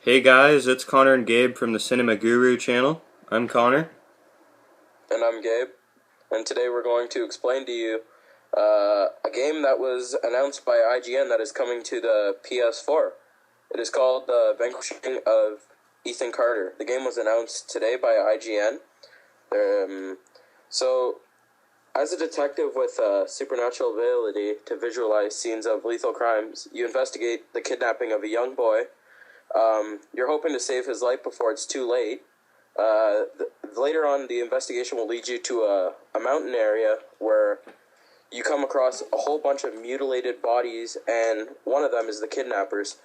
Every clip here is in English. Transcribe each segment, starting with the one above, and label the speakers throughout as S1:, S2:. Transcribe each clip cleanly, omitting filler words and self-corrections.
S1: Hey guys, it's Connor and Gabe from the Cinema Guru channel. I'm Connor.
S2: And I'm Gabe. And today we're going to explain to you a game that was announced by IGN that is coming to the PS4. It is called The Vanishing of Ethan Carter. The game was announced today by IGN. As a detective with supernatural ability to visualize scenes of lethal crimes, you investigate the kidnapping of a young boy. You're hoping to save his life before it's too late. Later on, the investigation will lead you to a mountain area where you come across a whole bunch of mutilated bodies, and one of them is the kidnappers.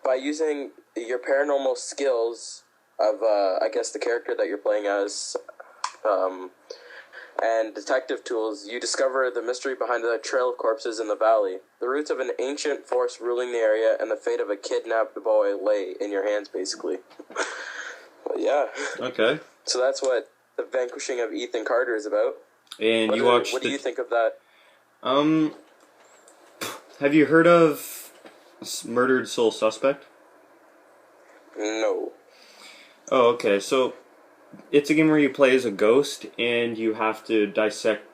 S2: By using your paranormal skills of, the character that you're playing as, and detective tools, you discover the mystery behind the trail of corpses in the valley. The roots of an ancient force ruling the area and the fate of a kidnapped boy lay in your hands, basically. But yeah.
S1: Okay.
S2: So that's what The Vanishing of Ethan Carter is about.
S1: And
S2: what do you think of that?
S1: Have you heard of Murdered Soul Suspect?
S2: No.
S1: Oh, okay. So it's a game where you play as a ghost and you have to dissect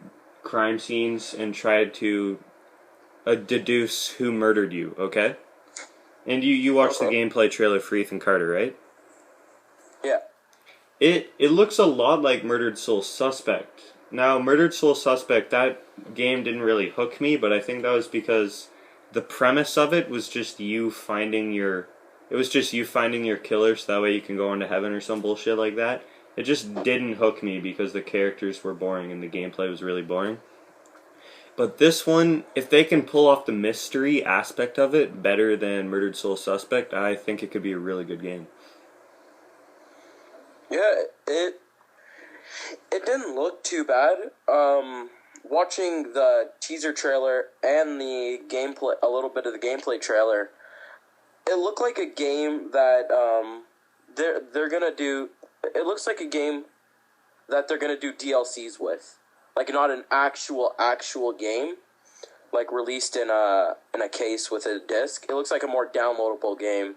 S1: crime scenes and try to deduce who murdered you, okay? And you watched the gameplay trailer for Ethan Carter, right?
S2: Yeah.
S1: It looks a lot like Murdered Soul Suspect. Now, Murdered Soul Suspect, that game didn't really hook me, but I think that was because the premise of it was just you finding your killer so that way you can go into heaven or some bullshit like that. It just didn't hook me because the characters were boring and the gameplay was really boring. But this one, if they can pull off the mystery aspect of it better than Murdered Soul Suspect, I think it could be a really good game.
S2: Yeah, it didn't look too bad. Watching the teaser trailer and the gameplay, a little bit of the gameplay trailer, it looked like a game that they're gonna do. It looks like a game that they're gonna do DLCs with, like not an actual game, like released in a case with a disc. It looks like a more downloadable game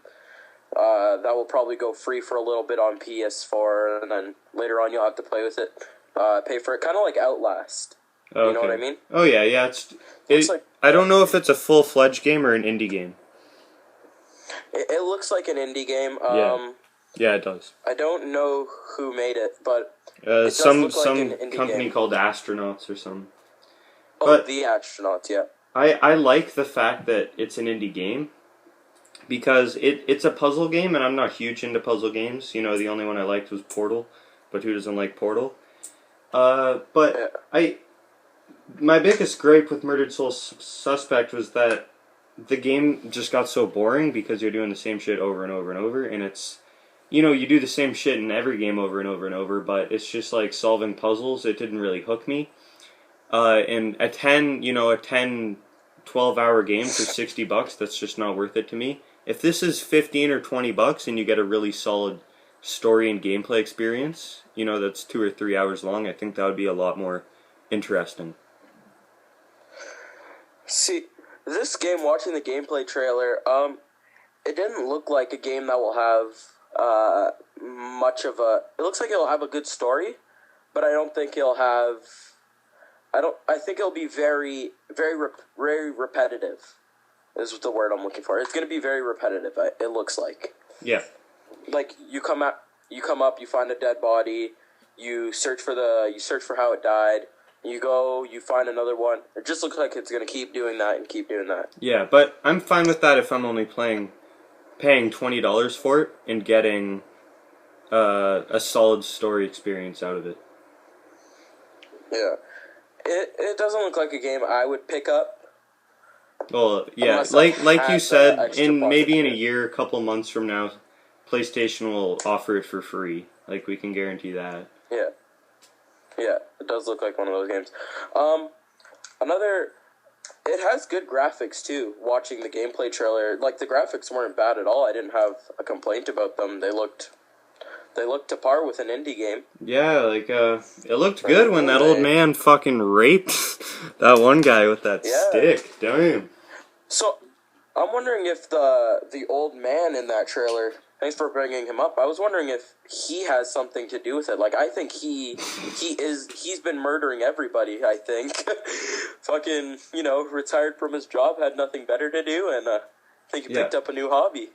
S2: that will probably go free for a little bit on PS4, and then later on you'll have to play with it, pay for it, kind of like Outlast.
S1: Okay.
S2: You know what I mean?
S1: Oh yeah. I don't know if it's a full-fledged game or an indie game.
S2: It looks like an indie game.
S1: Yeah, it does.
S2: I don't know who made it, but
S1: some company game called Astronauts or something.
S2: Oh, the Astronauts, yeah.
S1: I like the fact that it's an indie game because it's a puzzle game, and I'm not huge into puzzle games. You know, the only one I liked was Portal, but who doesn't like Portal? My biggest gripe with Murdered Soul Suspect was that the game just got so boring because you're doing the same shit over and over and over, and it's, you know, you do the same shit in every game over and over and over, but it's just like solving puzzles. It didn't really hook me. And a 12-hour game for $60, that's just not worth it to me. If this is $15 or $20 and you get a really solid story and gameplay experience, you know, that's 2 or 3 hours long, I think that would be a lot more interesting.
S2: See, this game, watching the gameplay trailer, it didn't look like a game that will have much of a. It looks like it'll have a good story, but I don't think it'll have. I think it'll be very, very repetitive. Is the word I'm looking for. It's going to be very repetitive. It looks like.
S1: Yeah.
S2: Like you come up, you find a dead body, you search for how it died. You go, you find another one. It just looks like it's going to keep doing that and keep doing that.
S1: Yeah, but I'm fine with that if I'm only paying $20 for it and getting a solid story experience out of it.
S2: Yeah. It doesn't look like a game I would pick up.
S1: Well, yeah, like you said, maybe in a year, a couple months from now, PlayStation will offer it for free. Like, we can guarantee that.
S2: Yeah. Yeah, it does look like one of those games. It has good graphics too. Watching the gameplay trailer, like the graphics weren't bad at all. I didn't have a complaint about them. They looked to par with an indie game.
S1: Yeah, like it looked good when that old man fucking raped that one guy with that stick. Damn.
S2: So, I'm wondering if the old man in that trailer Thanks for bringing him up. I was wondering if he has something to do with it. Like, I think he's been murdering everybody, I think. Fucking, retired from his job, had nothing better to do, and I think he picked up a new hobby.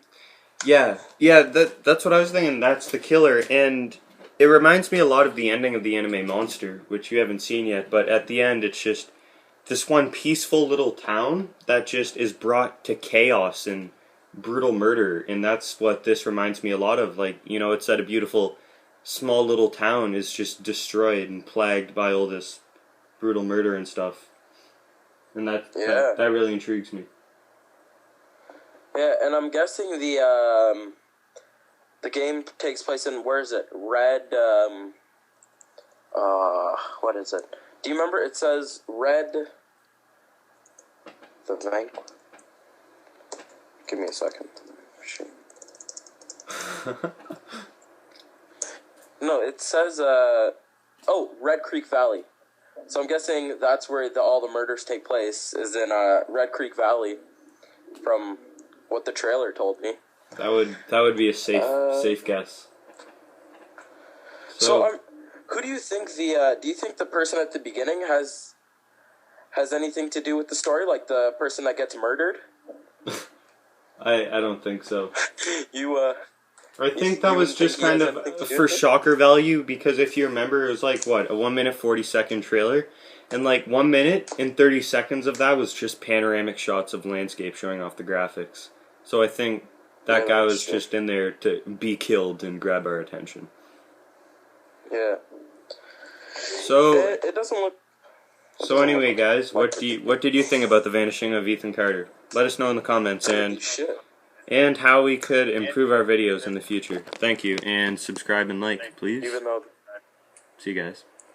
S1: Yeah, that's what I was thinking. That's the killer, and it reminds me a lot of the ending of the anime Monster, which you haven't seen yet, but at the end it's just this one peaceful little town that just is brought to chaos and brutal murder, and that's what this reminds me a lot of. Like, it's that a beautiful small little town is just destroyed and plagued by all this brutal murder and stuff, and that really intrigues me.
S2: Yeah, and I'm guessing the game takes place in, where is it? Red, what is it? Do you remember? It says Red, the Vanquished. Give me a second. No, it says, Red Creek Valley. So I'm guessing that's where all the murders take place, is in Red Creek Valley, from what the trailer told me.
S1: That would be a safe guess.
S2: So who do you think do you think the person at the beginning has anything to do with the story, like the person that gets murdered?
S1: I don't think so.
S2: I
S1: think that was just kind of for shocker value, because if you remember, it was like, what, a 1 minute 40-second trailer, and like 1 minute and 30 seconds of that was just panoramic shots of landscape showing off the graphics. So I think that guy was just in there to be killed and grab our attention.
S2: Yeah.
S1: So
S2: it doesn't look.
S1: So anyway, guys, what did you think about the vanishing of Ethan Carter? Let us know in the comments, and how we could improve our videos in the future. Thank you, and subscribe and like, please. See you guys.